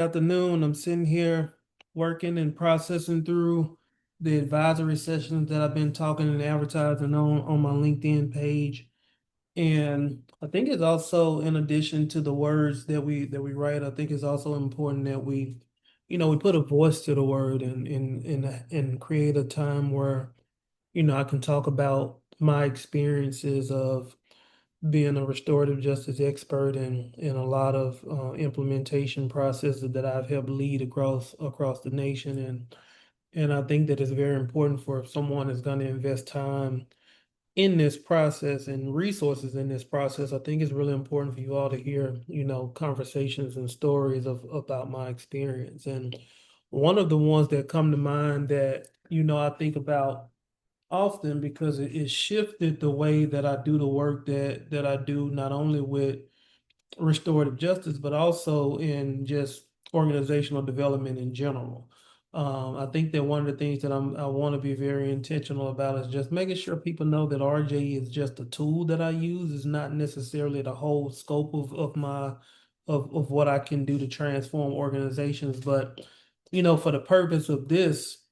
Afternoon. I'm sitting here working and processing through the advisory sessions that I've been talking and advertising on my LinkedIn page. And I think it's also in addition to the words that we write, I think it's also important that we put a voice to the word and create a time where, I can talk about my experiences of being a restorative justice expert and in a lot of implementation processes that I've helped lead across the nation. And I think that it's very important for if someone is going to invest time in this process and resources in this process. I think it's really important for you all to hear, conversations and stories of about my experience. And one of the ones that come to mind that, I think about often because it shifted the way that I do the work that I do, not only with restorative justice, but also in just organizational development in general. I think that one of the things that I want to be very intentional about is just making sure people know that RJ is just a tool that I use. It's not necessarily the whole scope of what I can do to transform organizations. But for the purpose of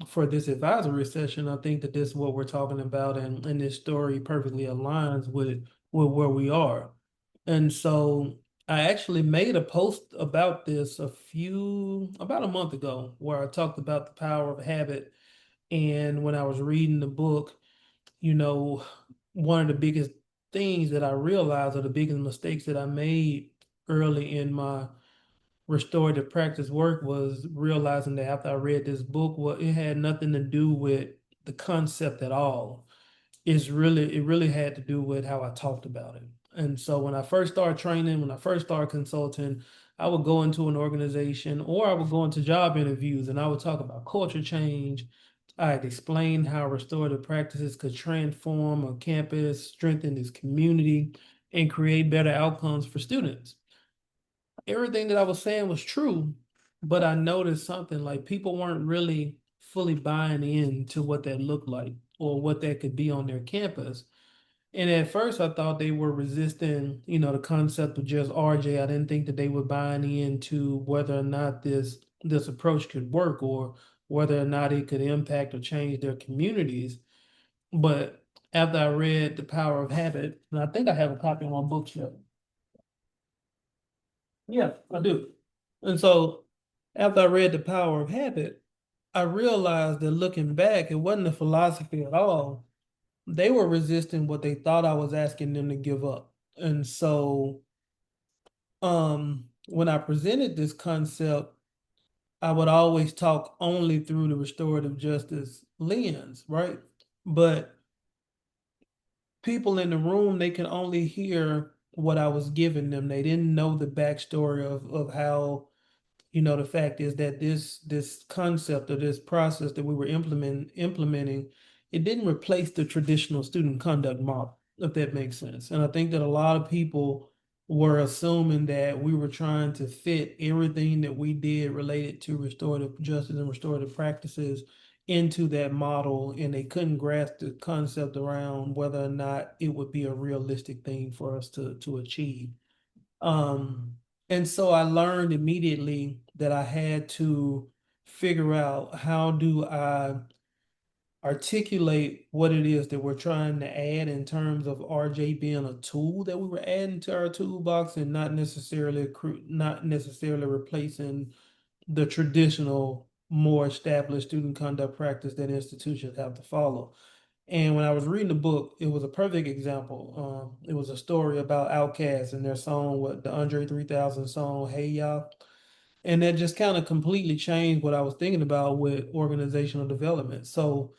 for this advisory session, I think that this is what we're talking about, and this story perfectly aligns with where we are. And so I actually made a post about this about a month ago, where I talked about the power of habit. And when I was reading the book, you know, one of the biggest things that I realized, or the biggest mistakes that I made early in my restorative practice work, was realizing that after I read this book, well, it had nothing to do with the concept at all. It really had to do with how I talked about it. And so when I first started training, when I first started consulting, I would go into an organization or I would go into job interviews and I would talk about culture change. I'd explain how restorative practices could transform a campus, strengthen its community, and create better outcomes for students. Everything that I was saying was true, but I noticed something, like people weren't really fully buying into what that looked like or what that could be on their campus. And at first, I thought they were resisting, the concept of just RJ. I didn't think that they were buying into whether or not this approach could work or whether or not it could impact or change their communities. But after I read The Power of Habit, and I think I have a copy on my bookshelf. Yeah, I do. And so after I read The Power of Habit, I realized that looking back, it wasn't a philosophy at all. They were resisting what they thought I was asking them to give up. And so when I presented this concept, I would always talk only through the restorative justice lens, right? But people in the room, they can only hear what I was giving them. They didn't know the backstory of how, the fact is that this concept or this process that we were implementing, it didn't replace the traditional student conduct model, if that makes sense. And I think that a lot of people were assuming that we were trying to fit everything that we did related to restorative justice and restorative practices into that model, and they couldn't grasp the concept around whether or not it would be a realistic thing for us to achieve. Um, and so I learned immediately that I had to figure out, how do I articulate what it is that we're trying to add in terms of RJ being a tool that we were adding to our toolbox, and not necessarily replacing the traditional, more established student conduct practice that institutions have to follow. And when I was reading the book, it was a perfect example. It was a story about Outkast and their song, what the Andre 3000 song, "Hey Y'all," and that just kind of completely changed what I was thinking about with organizational development. So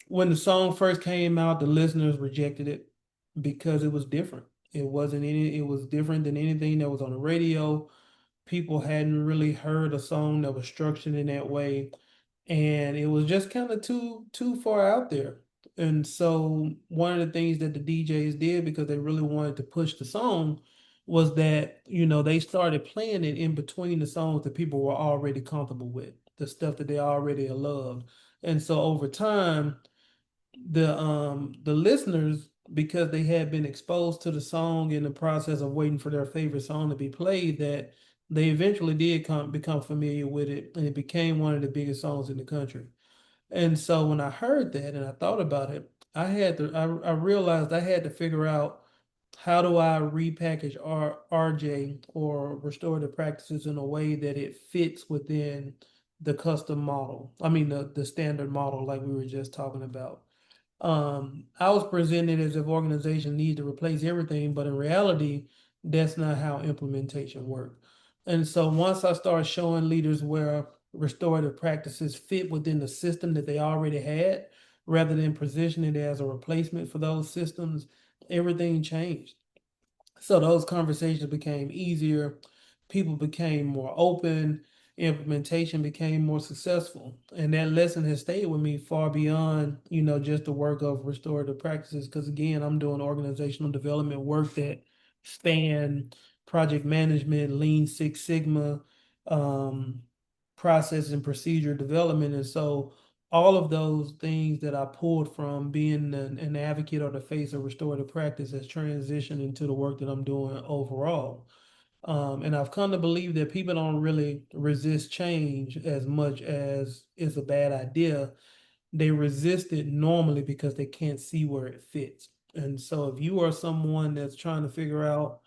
when the song first came out, the listeners rejected it because it was different. It was different than anything that was on the radio. People hadn't really heard a song that was structured in that way, and it was just kind of too far out there. And so one of the things that the DJs did, because they really wanted to push the song, was that they started playing it in between the songs that people were already comfortable with, the stuff that they already loved. And so over time, the listeners, because they had been exposed to the song in the process of waiting for their favorite song to be played, that they eventually did become familiar with it, and it became one of the biggest songs in the country. And so when I heard that and I thought about it, I realized I had to figure out how do I repackage RJ or restorative practices in a way that it fits within the custom model. I mean the standard model like we were just talking about. I was presented as if organization need to replace everything, but in reality, that's not how implementation works. And so once I started showing leaders where restorative practices fit within the system that they already had, rather than positioning it as a replacement for those systems, everything changed. So those conversations became easier, people became more open, implementation became more successful. And that lesson has stayed with me far beyond, just the work of restorative practices. Because again, I'm doing organizational development work that span project management, Lean Six Sigma, um, process and procedure development. And so all of those things that I pulled from being an advocate or the face of restorative practice has transitioned into the work that I'm doing overall. And I've come to believe that people don't really resist change as much as it's a bad idea. They resist it normally because they can't see where it fits. And so if you are someone that's trying to figure out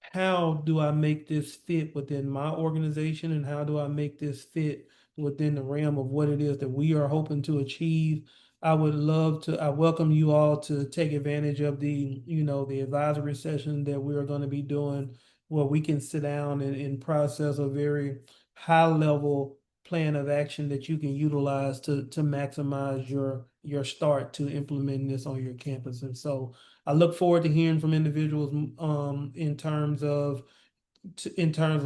how do I make this fit within my organization and how do I make this fit within the realm of what it is that we are hoping to achieve? I welcome you all to take advantage of the advisory session that we are going to be doing where we can sit down and process a very high level plan of action that you can utilize to maximize your start to implementing this on your campus. And so I look forward to hearing from individuals in terms of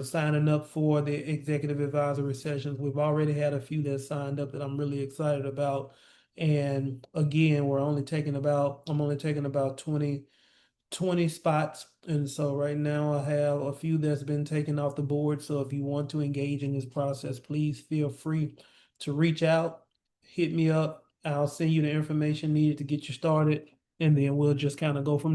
signing up for the executive advisory sessions. We've already had a few that signed up that I'm really excited about. And again, I'm only taking about 20 spots. And so right now I have a few that's been taken off the board. So if you want to engage in this process, please feel free to reach out, hit me up. I'll send you the information needed to get you started, and then we'll just kind of go from there.